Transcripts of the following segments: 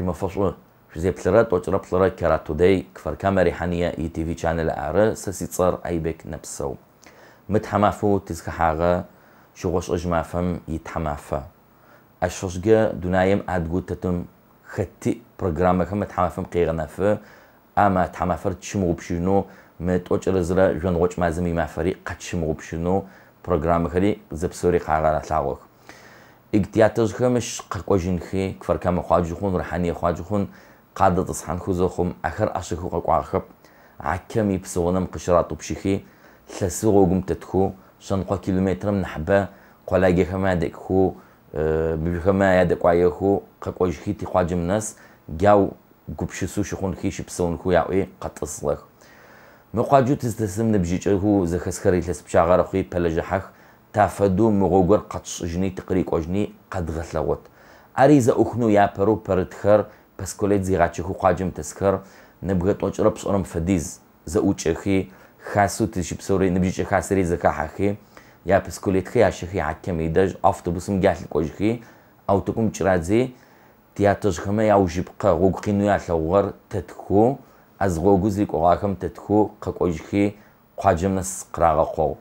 ويمفصل زي بلرات وجرب بلرات كراتو داي كفر كاميرا حنية اي تي في شانل اعرى ساسي صار اي بك نفسه متحمافو تزك حاجة شغوش اجمع فم يتحمافا اشوشجا دونايم ادقو تتم ختي برنامج هم متحمافم قيغنا فا اما تحمافر تشمو بشنو متوجر زرا جون وجه مازمي مع فريق قد شمو بشنو برنامج خلي زبسوري قاغرا تلاوك اجتياتوز خمش قاقوجين خي كفر كام خواجخون رحاني خواجخون قادة تصحن خوزخم اخر اشخو قاقواخب عكم يبسونم قشرات بشخي ثلاثة تتخو شنقا كيلومتر من حبة قلاجي خما دكخو بخما يدك وايخو قاقوجخي تخواجم ناس جاو قبشسو شخون خيش بسون خو ياوي قطصلخ مقاجو تستسم نبجيج هو زخسخري لس بشاغر خوي بلجحخ تافدو مغوغر قطش جني تقريق وجني قد غثلوت اريزا اخنو يا برو برتخر بسكوليت زيغاتشخو قاجم تسكر نبغت وجرب صرم فديز زوجخي خاصو تشي بسوري نبجيج خاسري زكاحخي يا بسكوليت خي اشخي حكم يدج افتوبوسم جاهل كوجخي او تقوم تشرازي تياتوش خما ياوجبقا غوغقينو ياثور تتخو از غوغوزيك وغاكم تتخو قاقوجخي قاجمنس قراغا قو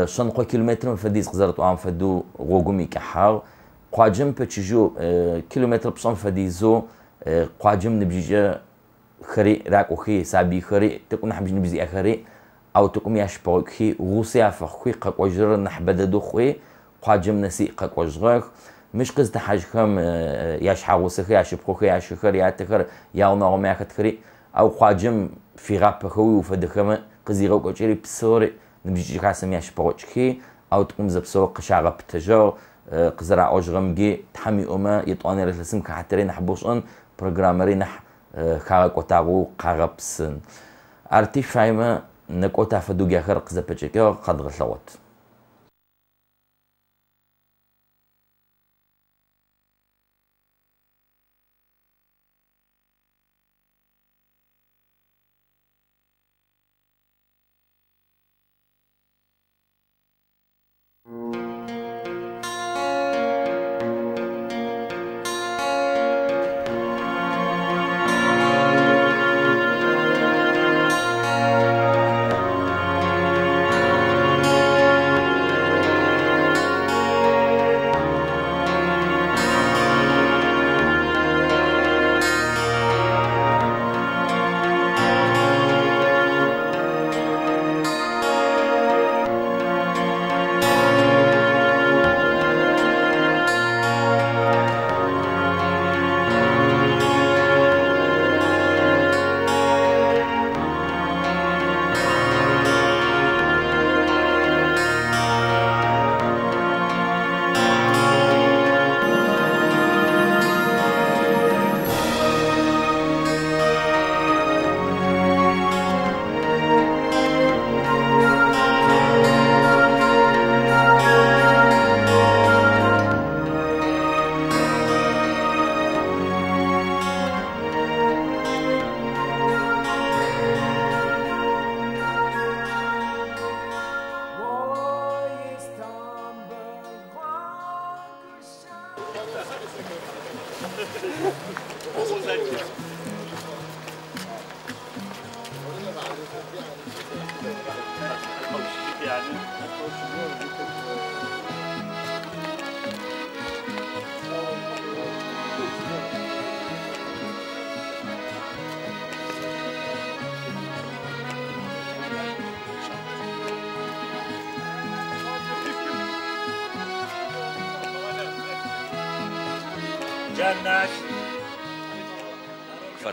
شنقو كيلومتر فديز قزرت وام فدو غوغومي كحاو قاجم بتشجو كيلومتر بصم فديزو قاجم نبجيجا خري راكو خي سابي خري تكون حبج نبزي اخري او تقوم ياشبوك خي غوسيا فخوي قاقوجر نحبددو خوي قاجم نسي قاقوجغ مش قصد حاجكم ياش حاوسخي ياش بخوخي ياش خر ياتخر ياو نغم ياخدخري او قاجم في غاب خوي وفدخم قزيغو كوچري بسوري نبجي قاسم ياش بوچخي او تقوم زبسو قشاغه بتجو قزرع اوجغمجي تحمي اوما يطوني رسم كحتري نحبوشن بروجرامري نح خاغ قوتاغو قاغبسن ارتي فايما نكوتا فدوغي اخر قزبچكو قد غلوت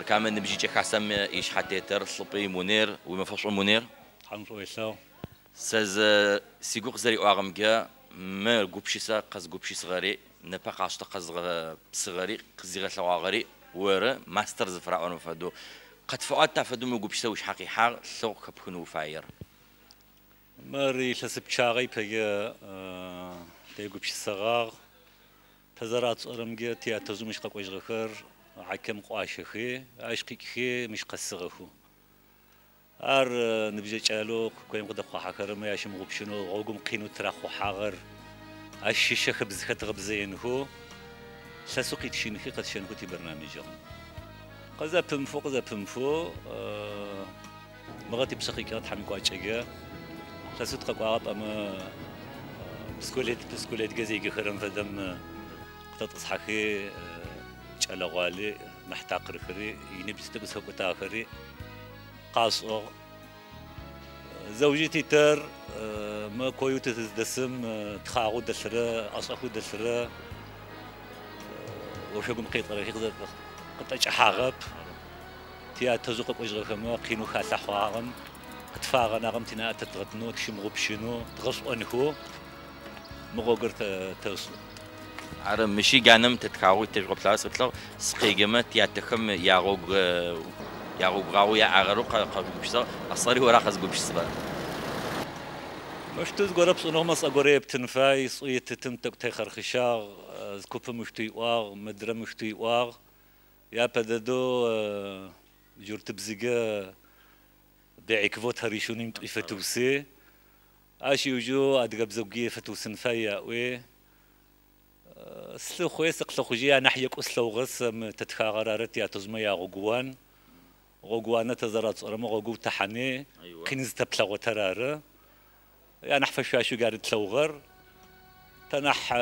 فركامن نبجي حسم ايش حتيتر صلبي منير ومفصل منير الحمد لله ساز سيغوق زري اغمجا ما غوبشيسا قز غوبشيس غاري نبقى عشت قز صغاري قزيغه لواغري ور ماستر زفراون فدو قد فؤاد تفدو مو غوبشيسا وش حقي حار سو كبخنو فاير ماري لسب شاغي بيا تي غوبشيسا غار تزرات ارمجا تي اتزومش قويش غخر عكم قواشخي عشقيكي مش قصغخو ار نبجي چالو كويم قد خو حكر ما ياشم غبشنو غوغم قينو تراخو حاغر الشيشه خبز خطغبزين هو ساسوقي تشينكي قد شنكوتي برنامجهم قذا بمفو مغاتي بسقي كات حميكو أشجع ساسوت قاقاب أما بسكوليت جزيجي خرم فدم قطع صحكي على غالي محتاق رخري ينبس تبس هو تاخري قاصو زوجتي تر ما كويوت تدسم تخاعو دسرة أصحو دسرة وشو قم قيت غير هذا قطع حاغب تيا تزوق وجه خما قينو خاصة حواغن تفاغن أغمتنا تتغطنو تشمغو بشنو تغصو أنهو مغوغر توصل عرم مشي جانم تتكاوي تجرب ثلاثة بتلاقي سقيجمة ياتخم ياغوغ غاو يا عغرو قبل بشتغل أصلي وراح أزقو بشتغل مش تزقرب صنوع مس أقرب تنفاي صيت تمتك تخر خشاغ كوب مشتي واغ مدرة مشتي واغ يا بددو جرت بزجا بيعك فوت هريشوني متفتوسي عاش يوجو أدقب زوجية فتوسن فيا وي سلو خوي سقلو خوجي أنا حيك أسلو غسم تتخاغرارت يا تزميا غوغوانا تزرات صرما غوغو تحني كنز تبلغ تراره يعني حفشوا شو قاعد تلوغر تنح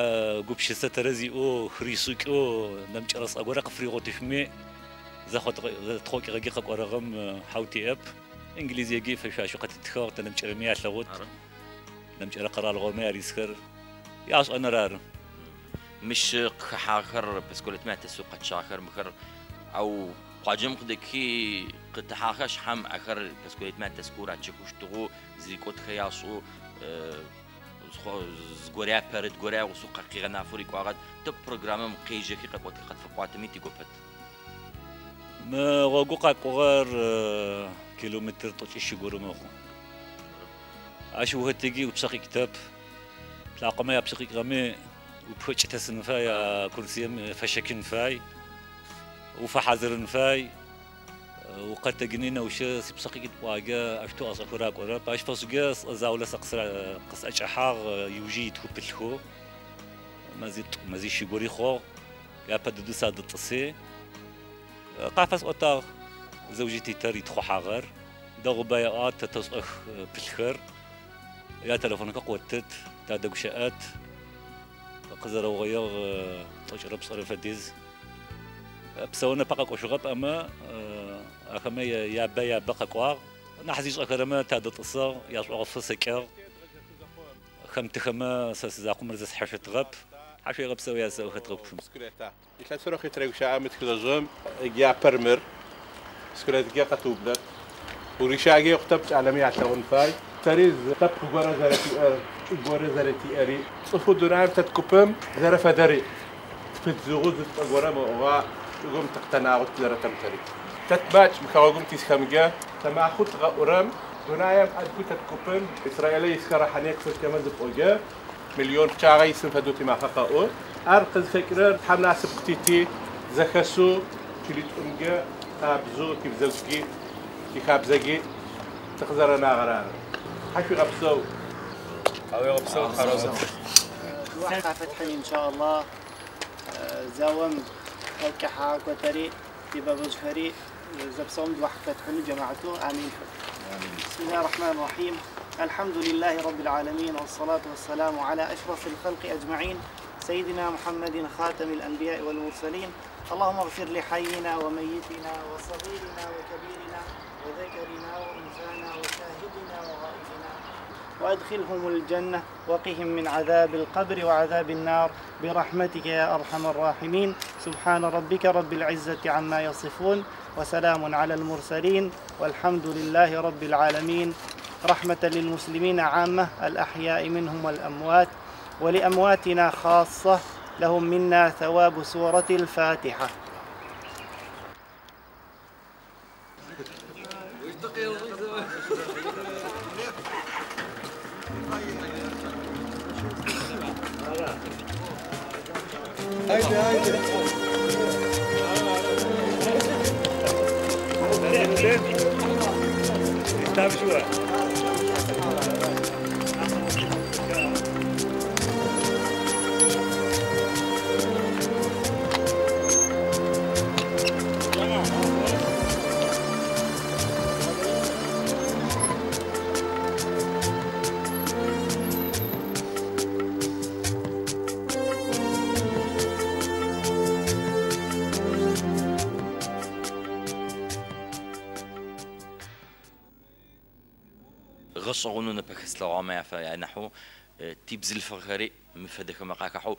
قبش سترزي أو خريسوك أو نمج رأس أقول قفري غوتفمي زخوت تخوك رقيق قرغم حوتي أب إنجليزي جي فشوا شو قد تخاغ تنمج رمية لغوت نمج رقرا الغومي ريسكر ياس أنا رار مش حاخر بس قلت ما تسوق شاخر مخر أو قاجم قدكي قد حاخش حم آخر بس قلت ما تسكور تشكوش تغو زيكوت خياسو زغوريا برد غوريا وسوق قيغ نافوري قاعد تك برنامج مقيجه كي قد فقواتمي تيغوبت ما غوغو قاقور كيلومتر طوشي شغورو مخو اشو هتيجي وبسقي كتاب تلاقى ما يبسقي غمي وبوش تسنفاي كرسي فشكن فاي وفحذر فاي وقد تجنينا وش سبسقي واجا أشتو أصقرا قرا باش فسجا زاولة قص أشحار يوجي تهو بالخو مازي شجوري خو يا بدو ساد التصي قافس أطار زوجتي تري تخو حاغر دغ بيعات تتصخ بالخير يا تلفونك قوتت تادق شقات قزر وغير تجرب صرف ديز بسونا بقى وشغب أما أخما يا بقى قوار نحزيز أكرما تعدد الصار يصعب فسكر خم تخما سازاقم رزس حشة غب حشة غب سويا سو خطرب سكرتا إذا سرخ يتريق شاء متكلزم جا برمر سكرت جا قطوبلت وريشاجي يختبت على مية عشرون فاي تريز طب جورا زرتي أري صفو دونام تتكوبم زرفة دري تفتزوغ زت جورا ما يقوم تقتنع وتزرع تمتري تتباش مخاوجم تيسخمجة تما أخذ غورم دونايم أدكو تتكوبن إسرائيلي يسكر حنيك في كمان زبوجة مليون شاعي سنفدوتي مع خاقو أرقز فكرة حملة سبقتيتي زخسو كليت أمجة خابزو كيبزوجي كيخابزجي تخزرنا غرار حشو غبسو أو يغبسو خلاص واحد فتحني إن شاء الله زاوم كحاك وتري تبى بزفري زبصوم واحد فتحني جماعته آمين. بسم الله الرحمن الرحيم. الحمد لله رب العالمين والصلاة والسلام على أشرف الخلق أجمعين سيدنا محمد خاتم الأنبياء والمرسلين. اللهم اغفر لحينا وميتنا وصغيرنا وكبيرنا وذكرنا وأنثانا وشاهدنا وغائبنا وأدخلهم الجنة وقهم من عذاب القبر وعذاب النار برحمتك يا أرحم الراحمين. سبحان ربك رب العزة عما يصفون وسلام على المرسلين والحمد لله رب العالمين. رحمة للمسلمين عامة الأحياء منهم والأموات ولأمواتنا خاصة لهم منا ثواب سورة الفاتحة. صغنون بخس لغامة فيعنحو تبزل فخري مفدك مقاكحو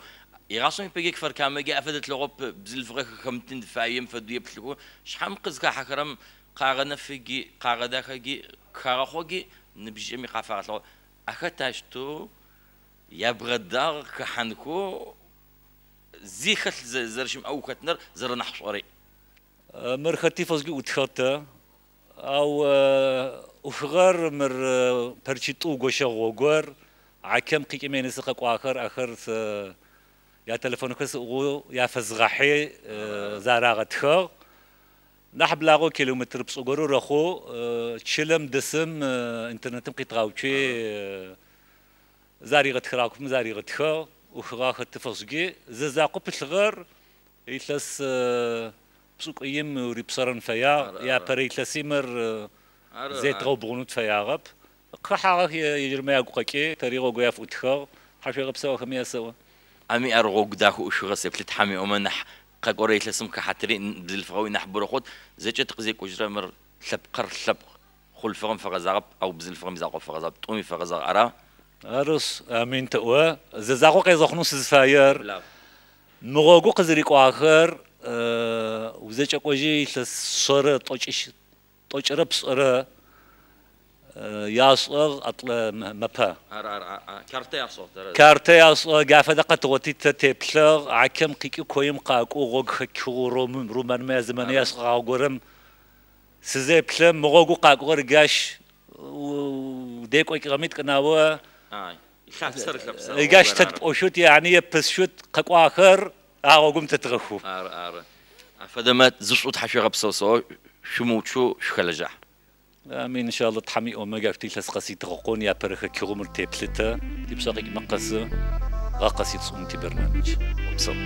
يغاصون بيجيك فركامة جاء فدت لغب بزل فخ خمتين دفاعيم فدوية بتلقو شحم قزك حكرم قاعدنا فيجي قاعدة خجي خاخوجي نبجي مقافات لغو أختاشتو يبغدار كحنكو زيخت زرشم أو كتنر زرنا حصوري مرختي فزقي وتخطى أو أفغر مر برشيتو غوشة غوغور عكم قيك مين سقق وآخر آخر يا تلفونك سقو يا فزغحي زاراغتخو نحب لاغو كيلومتر بسقورو رخو تشلم دسم انترنتم قيتغاوشي زاري غتخراكم زاري غتخو وخراخ التفزقي زاقو بتلغر يتلس بسوق ايم وري بصرن فيا يا بريتلسي مر زيت غو بغنوت فيا غب قحاغ يجرمي اقوكي تريغو غيا فوتخو حفي غبسوا خميا سوا امي ارغوك داخو اشغس بلت حامي امنح قوريت لسم كحترين بالفغوي نحبر خود زيت تقزيك وجرا مر لبقر لب خلفهم فغزاب او بزلفهم زاقو فغزاب طومي فغزا ارا ارس امين توا زاقو قيزخنو سزفاير مغوغو قزريكو اخر وزيت قوجي لسر طوش ربس ارا ياصغ اطل مبا كارتي ياصغ قافه دقت وتي تبلغ عكم قيكي كويم قاقو غوغ خكو رومان ما زمان ياصغ غورم سزي بلم مغوغو قاقو رغاش وديكو قميت قناوه يغاش تدقوشوت يعني يبسشوت قاقو اخر اغوغم تتغخو فدمت زصوت حشي غبسوسو شموتشو شخلجح امين ان شاء الله تحمي اوميغا فتي لسقسي تغقون يا برخ كيغومر تيبلتا تبصقي مقص غاقسي تصومتي برنامج وبصل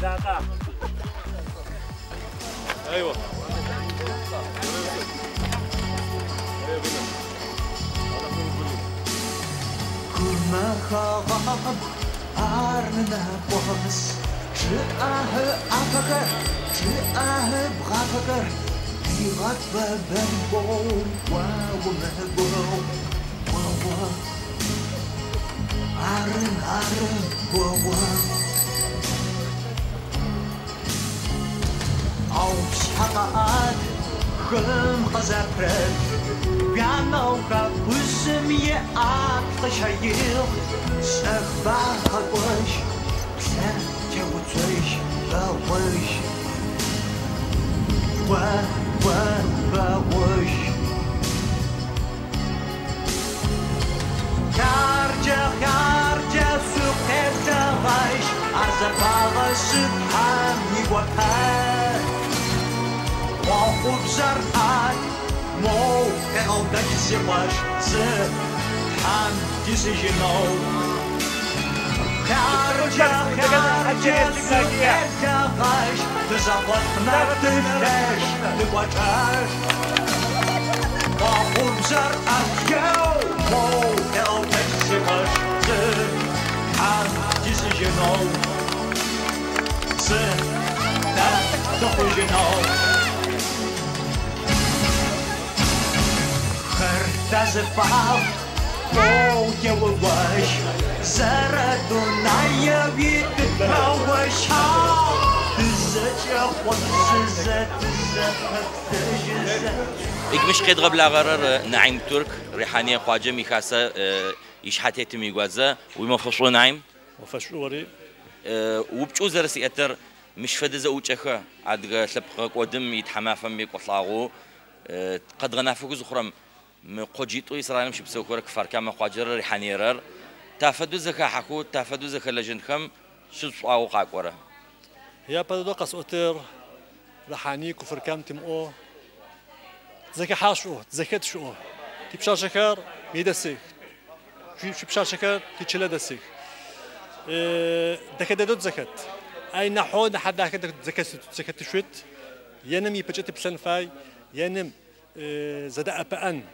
داقة ايوه كما خاب أرنا بومس جاء أفكر جاء بغفكر يغط ببنبو ومهبو أرن أوش حقات خم خزافرت بيانوكا بسمي أطشايل سخبا خبوش سنتي وتوش باوش باوش خارجة سوقت غايش أرزباغ سبحان يوحد وخوب زرقات مو اغلبك سواش سبحان تسجنو Называл, его ваш, зараду на явит правоша. Ты зачахон, إجمش قد قبل غرر نعيم ترك ريحانية خواجة ميخاسة يشحتيت ميغوازة ويمفصلو نعيم وفشوري وبجو زرسي أتر مش فدزة وجهها عاد سبق قدم يتحمى فمي قطلاغو قد غنافوك زخرم مقجيتو إسرائيل مش بسوكورك فركام خواجر ريحانية رر تافدو زكا حكو تافدو زكا لجنخم شو صاو قاقورة هي بدو قص أتر رحاني كفر كام تمو زكا حاشو زكات شو تبشار شكر ميدسيك شو بشار شكر تيشلا دسيك دكتة زكات أي نحو نحد دكتة زكات شوت ينم يبجت بسن فاي ينم زدا أبان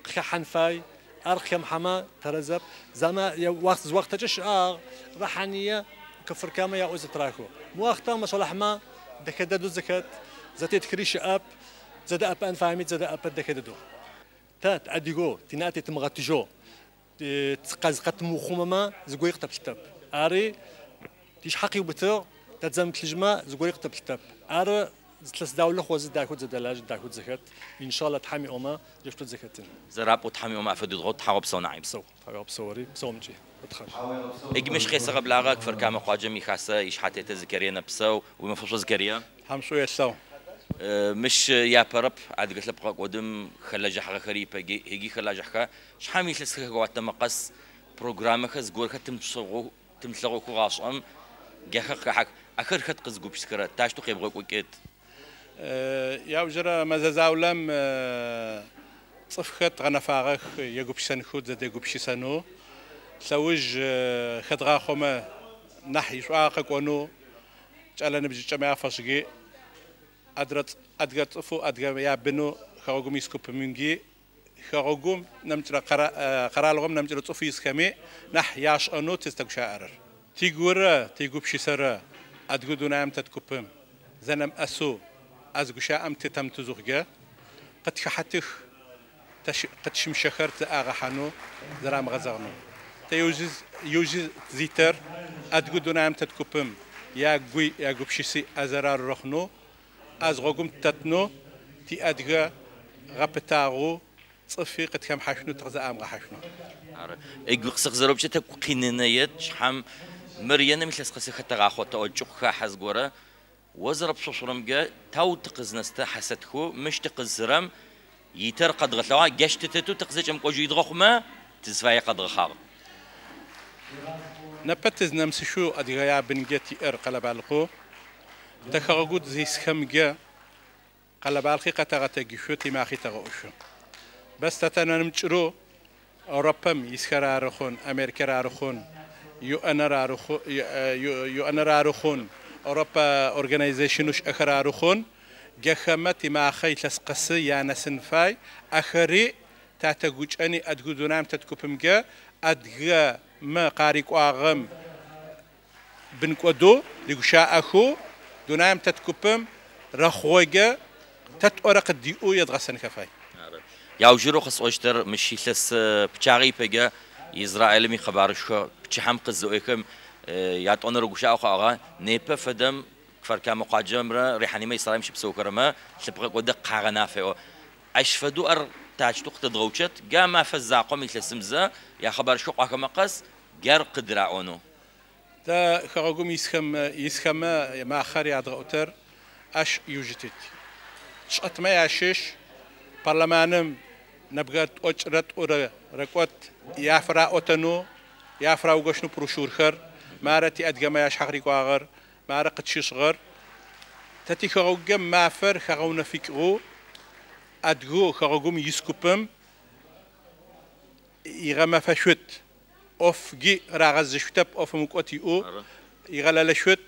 خحن فاي أرخم حما ترزب زما وقت تجش رحانية كفر كام يا أوز تراكو وقتها ما صلح ما دكتة زكات زتيت كريش أب زدا أبان فاهمت زدا أب دكتة تات أديجو تناتي تمغتجو تقاز قتمو خمما زقوي قتب كتاب أري تيش حقي وبتر تتزم تلجمة زقوي قتب كتاب أري ثلاث دولة خوز داكود زدلاج داكود زكاة إن شاء الله تحمي أما جفتو زكاتين زراب وتحمي أما فدود غوت حاوب سو نعيم حاوب سوري سومجي ادخل إجمش خيسة قبل عراق فركام خواجة ميخاسة يشحتيت زكريا نبسو ومفروض زكريا حمسو يسو مش يا برب عاد قلت لبقى قدم خلاجة حاجة خريبة هيجي خلاجة حاجة شحامي لسه قوات مقص برنامج زجور تمسلغو كوغاشم جاك حق آخر خد قزقو بسكرة تاشتو خيبغو كوكيت يا وجرا مزازاولم صفخت غنفاغخ يجوب سنخود زد يجوب سنو سوج خدغا خما نحي شواق كونو جعلنا نبجي جماعة فشجي أدرت فو أدرت يا بنو خرجوا يسكب منجي خرجوا نمتر قرالهم نمتر تصفي يسكمي نح ياش أنو تستقشعر تيجورا تيجوب شسرا أدقو نام تتكبم زنم أسو أزقشا أم تتم تزوجا قد خحتخ قد شمشخر تأغحنو زرام غزغنو يوجز زيتر أدقو نام تتكبم يا قوي يا قبشيسي أزرار رخنو از غوغم تتنو تي أدغا غابتاغو صفي قد كم حشنو تغزا أم غحشنو إقلق زروب شتا قينينيت شحم مريانا مثل سقسي خطا غاخوتا وجوخا حزغورا وزرب شوشرمجا تاو تقزنستا حسدخو مش تقزرم يتر قد غلوا جشتتتو تقزجم قوجي دغخما تزفاي قد غخاغ نبتز نمسشو أدغايا بنجتي قلب علقو تخرجود زي سخمجة قلب علقي قطعة جشوتي ما خي تغوشو بس تتنا نمشرو أوروبا يسخر عارخون أمريكا عارخون يو أنا عارخون أوروبا أورجانيزيشنوش أخر عارخون جخمتي ما خي تسقسي يعني سنفاي أخري تعتقد أني أدغودونام تتكوبمجا أدغا ما قاريك أغم بنكودو لغشاء أخو دونام تتكوبم رخوجة تتورق الديو يدغسن كفاي يا وجرو خص أشتر مشي لس بتشاري بيجا إسرائيل مي خبرشوا بتشحم قزويكم يات أنا رجوشا أخا نيبا فدم فركام قاجمرة ريحاني ما إسرائيل مش بسوكرما سبق قد قارنا فيه عش فدو تاج تقت ضغوشت جا ما فزاقم مثل سمزة يا خبر شو قاكم قص جر قدرعونه تا خرجوا يسخم ما خاري عدغوتر أش يوجتت شقت ما يعشش برلمانم نبغت أجرت ركوت يافرا أوتنو يافرا وقشنو بروشور خر مارتي أدقى ياش حقري قاغر مارا قدشي صغر تاتي خرجوا ما فر خرجونا فكرو أدقو خرجوا يسكبم يغما فشوت أوف جي راغز شتب أوف مكوتي أو يغلل شوت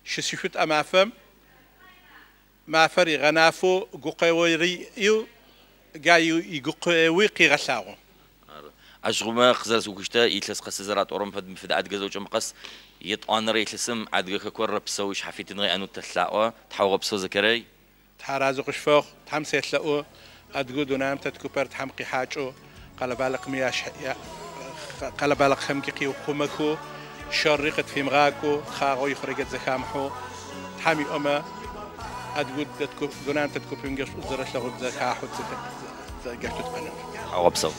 شوت أمافم ما فري غنافو جوقيوري يو جاي يجوقيوي قيغساو أشغما خزر سوكشتا يتلس قص زرات أورم فد عاد جزوج مقص يطعنر يتلسم عاد كور بسويش حفيت نغي أنو تسلاقوا تحاول بسو ذكري تحرازو قشفوخ تحم سيتلاقوا أدقو دونام تتكوبر تحمقي حاجو قال بالك مياش قال بالك خمكي قيو خمكو شرقت في مغاكو خاغو يخرجت زخامحو تحمي أما أدقو دونام تتكوبر نجش زرش لغو زخاحو زجرتو تقنن تحاول بسو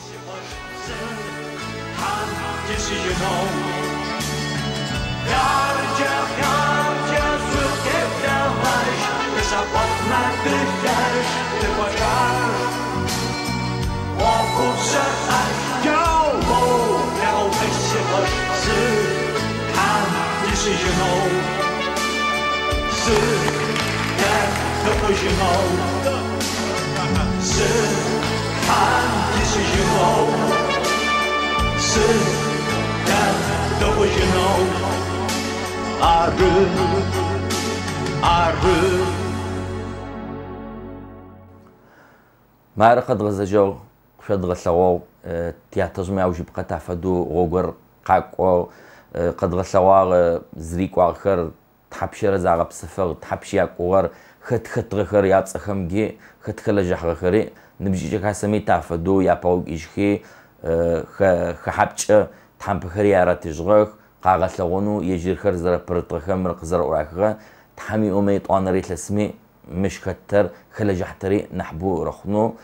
ما رقد غزجو شد غسلوا تياتج ما وجب قطع فدو غوغر قاقو قد غسلوا زريق واخر تحبشر زاغ بسفر تحبشي اقور خت غخر ياص خمجي خت خلج خخري نبجي كاسمي تافدو يا باو ايشخي خحبچ تحمبخري يارات جغخ قاغسلغونو يجير خر زر برتخم رقزر اوراخه تحمي اميت انريت لسمي مش كتر خلج حتري نحبو رخنو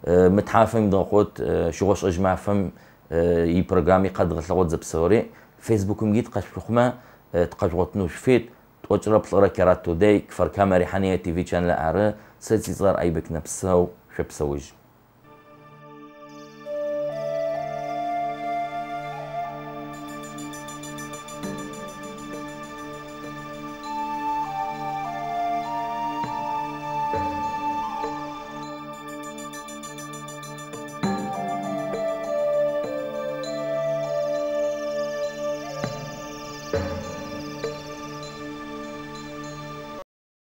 متحافم دقوت شغوش اجمع فم اي برنامج قد غسلغوت زبسوري فيسبوكم جيت قشخما تقشغوتنو شفيت توجرب صورة كرات توداي كفر كاميرا حنية تي في شانل اعرى سلسلة اي بك نفسه شبسوج